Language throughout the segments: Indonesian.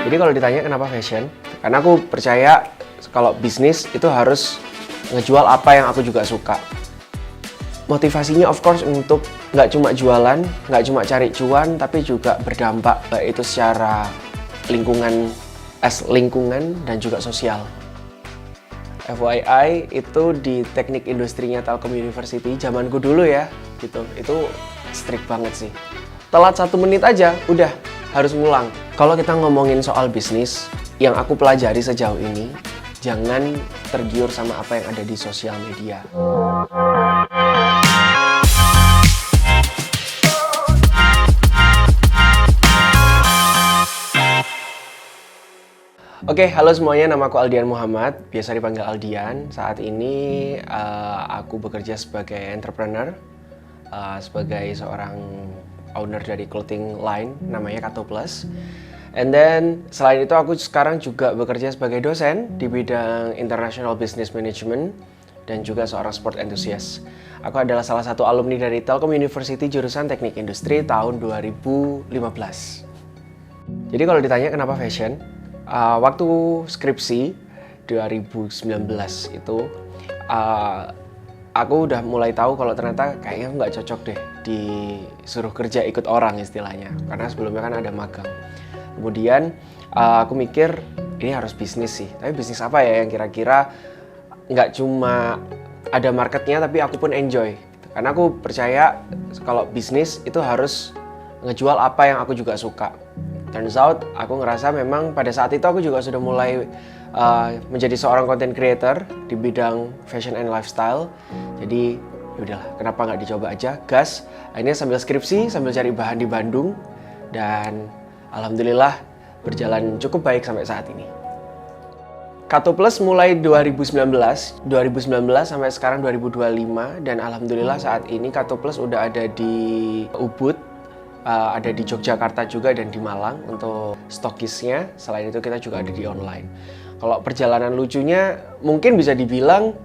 Jadi kalau ditanya kenapa fashion, karena aku percaya kalau bisnis itu harus ngejual apa yang aku juga suka. Motivasinya of course untuk nggak cuma jualan, nggak cuma cari cuan, tapi juga berdampak, baik itu secara lingkungan dan juga sosial. FYI itu di teknik industrinya Telkom University, zamanku dulu ya, gitu. Itu strict banget sih. Telat 1 menit aja, udah harus ngulang. Kalau kita ngomongin soal bisnis, yang aku pelajari sejauh ini, jangan tergiur sama apa yang ada di sosial media. Oke, halo semuanya, nama aku Aldian Muhammad, biasa dipanggil Aldian. Saat ini aku bekerja sebagai entrepreneur, sebagai seorang owner dari clothing line namanya Kato Plus. And then selain itu aku sekarang juga bekerja sebagai dosen di bidang International Business Management dan juga seorang sport enthusiast. Aku adalah salah satu alumni dari Telkom University jurusan Teknik Industri tahun 2015. Jadi kalau ditanya kenapa fashion, waktu skripsi 2019 itu aku udah mulai tahu kalau ternyata kayaknya nggak cocok deh disuruh kerja ikut orang istilahnya, karena sebelumnya kan ada magang. Kemudian aku mikir ini harus bisnis sih, tapi bisnis apa ya yang kira-kira nggak cuma ada marketnya tapi aku pun enjoy. Karena aku percaya kalau bisnis itu harus ngejual apa yang aku juga suka. Turns out aku ngerasa memang pada saat itu aku juga sudah mulai menjadi seorang content creator di bidang fashion and lifestyle. Jadi yaudahlah, kenapa nggak dicoba aja, gas. Akhirnya sambil skripsi, sambil cari bahan di Bandung, dan alhamdulillah berjalan cukup baik sampai saat ini. Kato Plus mulai 2019 sampai sekarang 2025, dan alhamdulillah saat ini Kato Plus udah ada di Ubud, ada di Yogyakarta juga dan di Malang untuk stokisnya. Selain itu kita juga ada di online. Kalau perjalanan lucunya mungkin bisa dibilang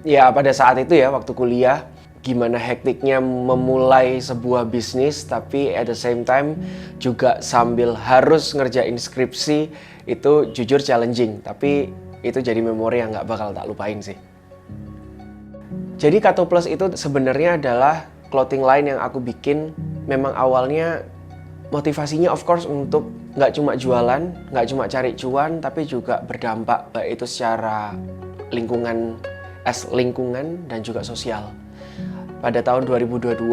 ya pada saat itu ya waktu kuliah, gimana hektiknya memulai sebuah bisnis tapi at the same time juga sambil harus ngerjain skripsi, itu jujur challenging, tapi itu jadi memori yang nggak bakal tak lupain sih. Jadi Kato Plus itu sebenarnya adalah clothing line yang aku bikin. Memang awalnya motivasinya of course untuk nggak cuma jualan, nggak cuma cari cuan, tapi juga berdampak, baik itu secara lingkungan dan juga sosial. Pada tahun 2022,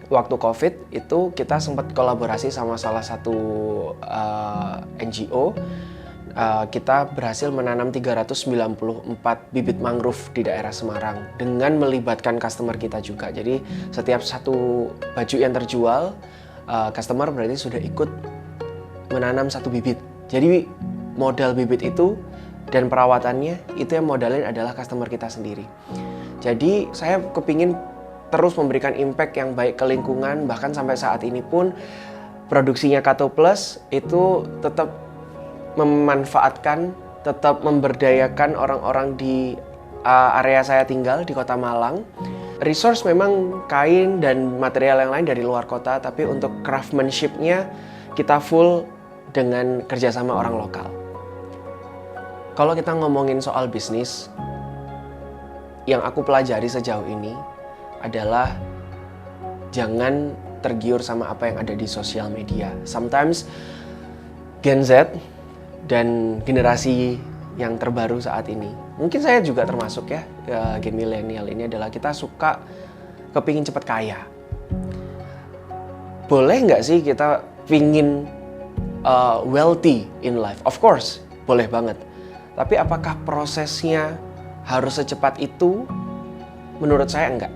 waktu COVID itu kita sempat kolaborasi sama salah satu NGO. Kita berhasil menanam 394 bibit mangrove di daerah Semarang dengan melibatkan customer kita juga. Jadi setiap satu baju yang terjual, customer berarti sudah ikut menanam 1 bibit. Jadi modal bibit itu dan perawatannya itu yang modalin adalah customer kita sendiri. Jadi saya kepingin terus memberikan impact yang baik ke lingkungan, bahkan sampai saat ini pun produksinya Kato Plus itu tetap memanfaatkan, tetap memberdayakan orang-orang di area saya tinggal di Kota Malang. Resource memang kain dan material yang lain dari luar kota, tapi untuk craftsmanship-nya kita full dengan kerjasama orang lokal. Kalau kita ngomongin soal bisnis, yang aku pelajari sejauh ini adalah jangan tergiur sama apa yang ada di sosial media. Sometimes Gen Z dan generasi yang terbaru saat ini, mungkin saya juga termasuk ya, gen milenial ini adalah kita suka kepingin cepat kaya. Boleh nggak sih kita pingin wealthy in life? Of course, boleh banget. Tapi apakah prosesnya harus secepat itu? Menurut saya enggak.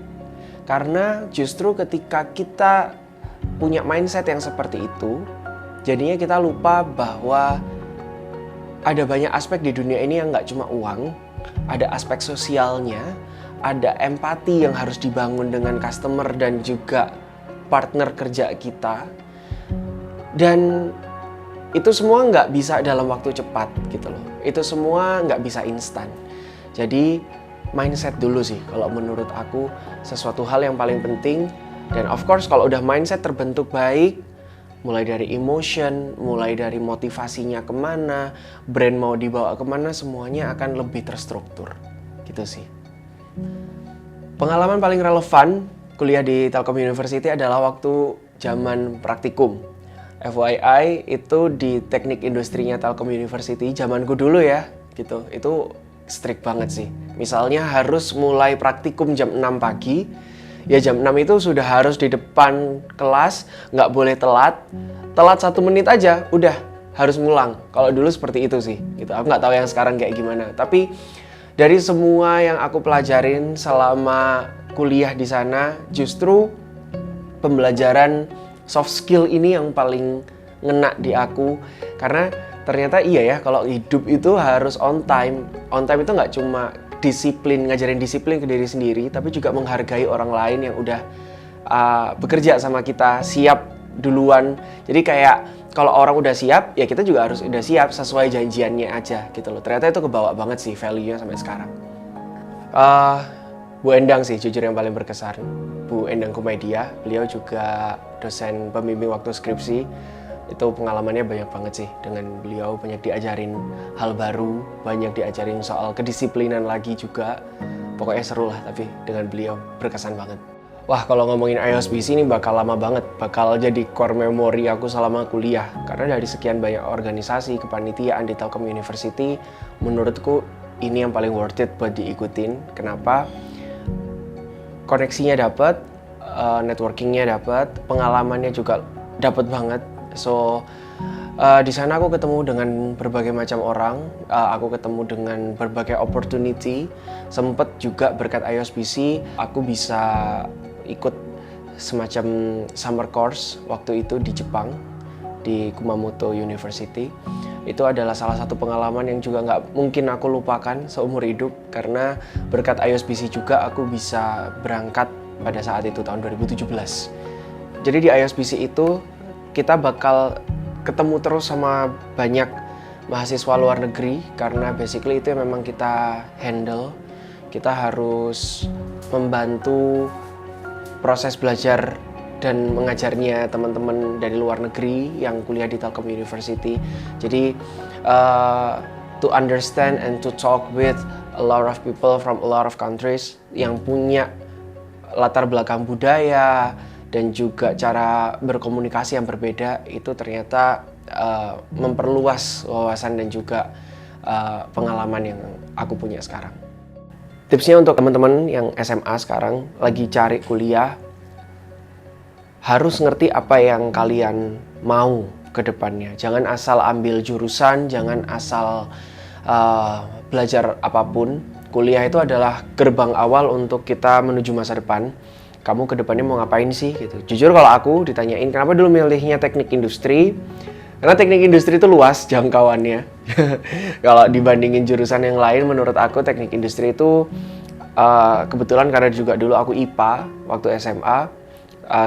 Karena justru ketika kita punya mindset yang seperti itu, jadinya kita lupa bahwa ada banyak aspek di dunia ini yang nggak cuma uang, ada aspek sosialnya, ada empati yang harus dibangun dengan customer dan juga partner kerja kita. Dan itu semua nggak bisa dalam waktu cepat gitu loh. Itu semua nggak bisa instan. Jadi mindset dulu sih kalau menurut aku sesuatu hal yang paling penting. Dan of course kalau udah mindset terbentuk baik, mulai dari emotion, mulai dari motivasinya kemana, brand mau dibawa kemana, semuanya akan lebih terstruktur, gitu sih. Pengalaman paling relevan kuliah di Telkom University adalah waktu zaman praktikum. FYI, itu di teknik industrinya Telkom University, zamanku dulu ya, gitu. Itu strict banget sih. Misalnya harus mulai praktikum jam 6 pagi, ya jam 6 itu sudah harus di depan kelas, nggak boleh telat. Telat 1 menit aja, udah harus ngulang. Kalau dulu seperti itu sih, gitu. Aku nggak tahu yang sekarang kayak gimana. Tapi dari semua yang aku pelajarin selama kuliah di sana, justru pembelajaran soft skill ini yang paling ngena di aku. Karena ternyata iya ya, kalau hidup itu harus on time. On time itu nggak cuma disiplin, ngajarin disiplin ke diri sendiri, tapi juga menghargai orang lain yang udah bekerja sama kita, siap duluan. Jadi kayak kalau orang udah siap, ya kita juga harus udah siap sesuai janjiannya aja gitu loh. Ternyata itu kebawa banget sih value-nya sampai sekarang. Bu Endang sih jujur yang paling berkesan. Bu Endang Kumedia, beliau juga dosen pembimbing waktu skripsi. Itu pengalamannya banyak banget sih. Dengan beliau banyak diajarin hal baru, banyak diajarin soal kedisiplinan lagi juga. Pokoknya seru lah, tapi dengan beliau berkesan banget. Wah, kalau ngomongin IOSBC ini bakal lama banget, bakal jadi core memory aku selama kuliah. Karena dari sekian banyak organisasi, kepanitiaan di Telkom University, menurutku ini yang paling worth it buat diikutin. Kenapa? Koneksinya dapat, networkingnya dapat, pengalamannya juga dapat banget. So, di sana aku ketemu dengan berbagai macam orang, aku ketemu dengan berbagai opportunity. Sempet juga berkat IOSBC, aku bisa ikut semacam summer course waktu itu di Jepang, di Kumamoto University. Itu adalah salah satu pengalaman yang juga nggak mungkin aku lupakan seumur hidup, karena berkat IOSBC juga aku bisa berangkat pada saat itu tahun 2017. Jadi di IOSBC itu kita bakal ketemu terus sama banyak mahasiswa luar negeri, karena basically itu yang memang kita handle. Kita harus membantu proses belajar dan mengajarnya teman-teman dari luar negeri yang kuliah di Telkom University. Jadi to understand and to talk with a lot of people from a lot of countries yang punya latar belakang budaya dan juga cara berkomunikasi yang berbeda, itu ternyata memperluas wawasan dan juga pengalaman yang aku punya sekarang. Tipsnya untuk teman-teman yang SMA sekarang lagi cari kuliah, harus ngerti apa yang kalian mau ke depannya. Jangan asal ambil jurusan, jangan asal belajar apapun. Kuliah itu adalah gerbang awal untuk kita menuju masa depan. Kamu ke depannya mau ngapain sih? Gitu. Jujur kalau aku ditanyain kenapa dulu milihnya teknik industri, karena teknik industri itu luas jangkauannya. Kalau dibandingin jurusan yang lain, menurut aku teknik industri itu kebetulan karena juga dulu aku IPA waktu SMA.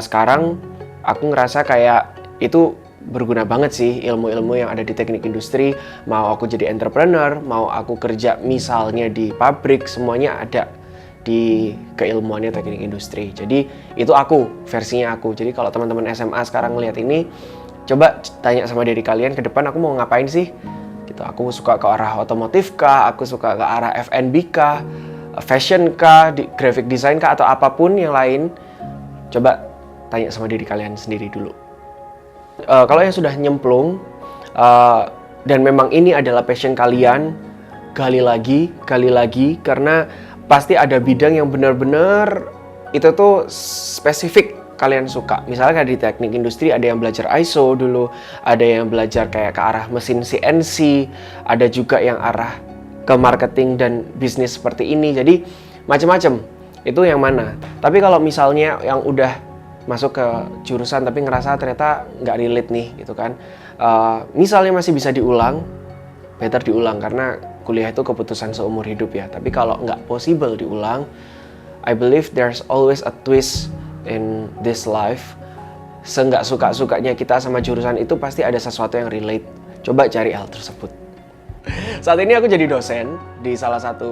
Sekarang aku ngerasa kayak itu berguna banget sih ilmu-ilmu yang ada di teknik industri. Mau aku jadi entrepreneur, mau aku kerja misalnya di pabrik, semuanya ada di keilmuannya teknik industri. Jadi itu aku, versinya aku. Jadi kalau teman-teman SMA sekarang ngeliat ini, coba tanya sama diri kalian, ke depan aku mau ngapain sih? Gitu. Aku suka ke arah otomotif kah? Aku suka ke arah F&B kah? Fashion kah? Graphic design kah? Atau apapun yang lain? Coba tanya sama diri kalian sendiri dulu. Kalau yang sudah nyemplung dan memang ini adalah passion kalian, gali lagi, karena pasti ada bidang yang benar-benar itu tuh spesifik kalian suka. Misalnya kayak di teknik industri ada yang belajar ISO dulu, ada yang belajar kayak ke arah mesin CNC, ada juga yang arah ke marketing dan bisnis seperti ini. Jadi macam-macam. Itu yang mana? Tapi kalau misalnya yang udah masuk ke jurusan tapi ngerasa ternyata nggak relate nih gitu kan, misalnya masih bisa diulang, better diulang karena kuliah itu keputusan seumur hidup ya. Tapi kalau nggak possible diulang, I believe there's always a twist in this life. Seenggak suka-sukanya kita sama jurusan itu pasti ada sesuatu yang relate. Coba cari hal tersebut. Saat ini aku jadi dosen di salah satu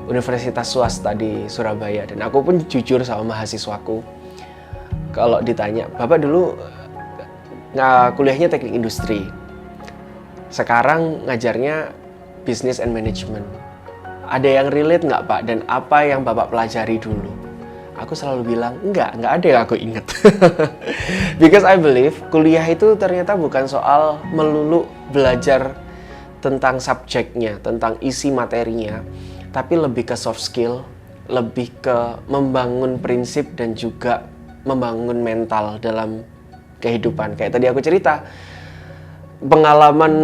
universitas swasta di Surabaya, dan aku pun jujur sama mahasiswaku. Kalau ditanya, Bapak dulu kuliahnya teknik industri. Sekarang ngajarnya business and management. Ada yang relate nggak Pak? Dan apa yang Bapak pelajari dulu? Aku selalu bilang, enggak ada yang aku ingat. Because I believe kuliah itu ternyata bukan soal melulu belajar tentang subjeknya, tentang isi materinya, tapi lebih ke soft skill, lebih ke membangun prinsip dan juga membangun mental dalam kehidupan. Kayak tadi aku cerita, pengalaman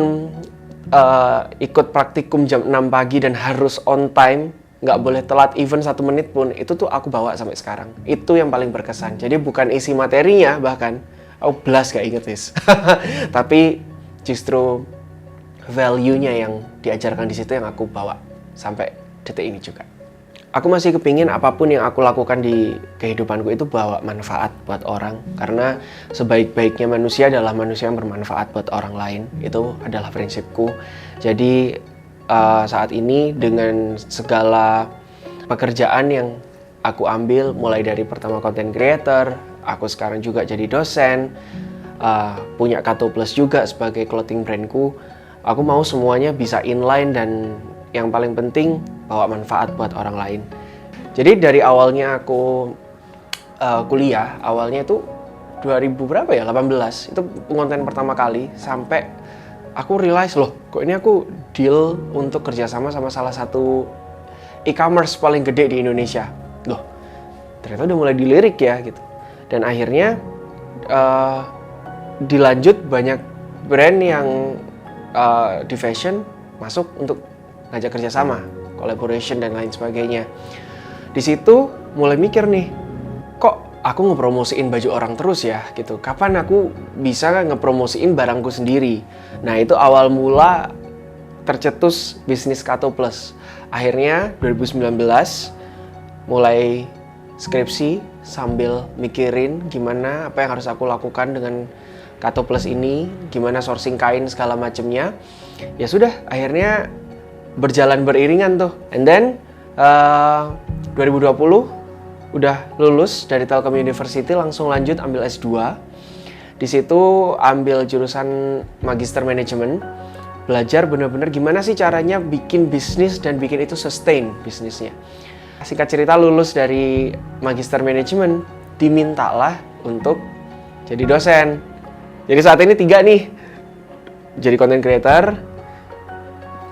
ikut praktikum jam 6 pagi dan harus on time, nggak boleh telat even 1 menit pun, itu tuh aku bawa sampai sekarang. Itu yang paling berkesan. Jadi bukan isi materinya, bahkan aku belas gak inget Is. Tapi justru value-nya yang diajarkan di situ yang aku bawa sampai detik ini juga. Aku masih kepingin apapun yang aku lakukan di kehidupanku itu bawa manfaat buat orang. Karena sebaik-baiknya manusia adalah manusia yang bermanfaat buat orang lain. Itu adalah prinsipku. Jadi saat ini dengan segala pekerjaan yang aku ambil, mulai dari pertama content creator, aku sekarang juga jadi dosen, punya Kato Plus juga sebagai clothing brandku. Aku mau semuanya bisa inline dan yang paling penting bawa manfaat buat orang lain. Jadi dari awalnya aku kuliah, awalnya itu 2000 berapa ya? 18. Itu konten pertama kali sampai aku realize loh, kok ini aku deal untuk kerjasama sama salah satu e-commerce paling gede di Indonesia. Loh, ternyata udah mulai dilirik ya gitu. Dan akhirnya dilanjut banyak brand yang di fashion masuk untuk ngajak kerjasama, collaboration dan lain sebagainya. Di situ mulai mikir nih, kok aku ngepromosiin baju orang terus ya gitu. Kapan aku bisa ngepromosiin barangku sendiri? Nah, itu awal mula tercetus bisnis Kato Plus. Akhirnya 2019 mulai skripsi sambil mikirin gimana apa yang harus aku lakukan dengan Kato Plus ini, gimana sourcing kain segala macemnya. Ya sudah, akhirnya berjalan beriringan tuh. And then 2020 udah lulus dari Telkom University, langsung lanjut ambil S2. Di situ ambil jurusan Magister Manajemen. Belajar benar-benar gimana sih caranya bikin bisnis dan bikin itu sustain bisnisnya. Singkat cerita, lulus dari Magister Manajemen, dimintalah untuk jadi dosen. Jadi saat ini 3 nih. Jadi content creator,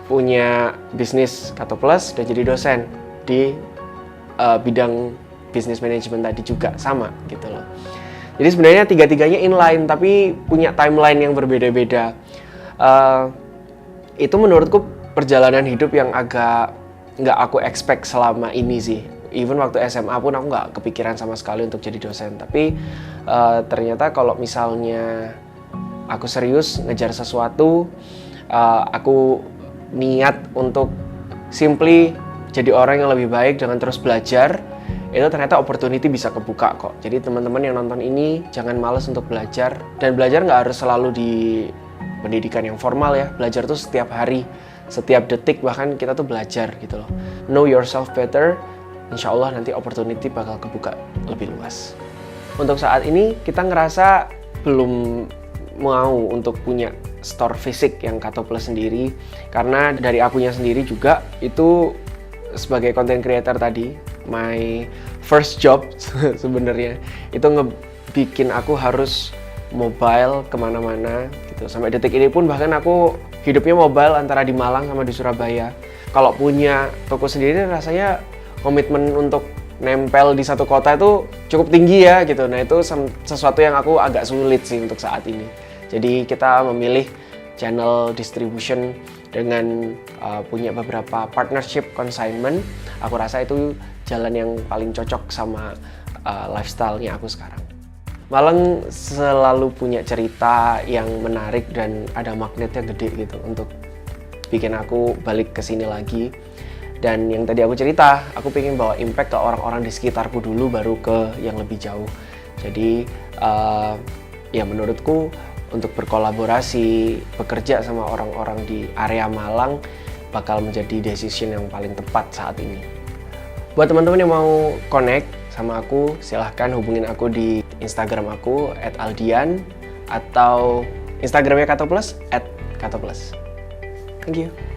punya bisnis Kato Plus, dan jadi dosen di bidang bisnis manajemen tadi juga sama gitu loh. Jadi sebenarnya 3-tiganya inline tapi punya timeline yang berbeda-beda. Itu menurutku perjalanan hidup yang agak nggak aku expect selama ini sih. Even waktu SMA pun aku nggak kepikiran sama sekali untuk jadi dosen. Tapi ternyata kalau misalnya aku serius ngejar sesuatu, aku niat untuk simply jadi orang yang lebih baik dengan terus belajar, itu ternyata opportunity bisa kebuka kok. Jadi teman-teman yang nonton ini jangan malas untuk belajar. Dan belajar nggak harus selalu di pendidikan yang formal ya. Belajar tuh setiap hari, setiap detik bahkan kita tuh belajar gitu loh. Know yourself better, insya Allah nanti opportunity bakal kebuka lebih luas. Untuk saat ini kita ngerasa belum mau untuk punya store fisik yang Kato Plus sendiri. Karena dari akunya sendiri juga itu sebagai content creator tadi, my first job sebenarnya itu ngebikin aku harus mobile kemana-mana gitu. Sampai detik ini pun bahkan aku hidupnya mobile antara di Malang sama di Surabaya. Kalau punya toko sendiri rasanya komitmen untuk nempel di satu kota itu cukup tinggi ya gitu. Nah itu sesuatu yang aku agak sulit sih untuk saat ini. Jadi kita memilih channel distribution dengan punya beberapa partnership consignment. Aku rasa itu jalan yang paling cocok sama lifestyle-nya aku sekarang. Malang selalu punya cerita yang menarik dan ada magnetnya gede gitu untuk bikin aku balik ke sini lagi. Dan yang tadi aku cerita, aku pengen bawa impact ke orang-orang di sekitarku dulu baru ke yang lebih jauh. Jadi ya menurutku untuk berkolaborasi, bekerja sama orang-orang di area Malang bakal menjadi decision yang paling tepat saat ini. Buat teman-teman yang mau connect sama aku, silahkan hubungin aku di Instagram aku @aldian, atau Instagramnya Kato Plus @Kato Plus. Thank you.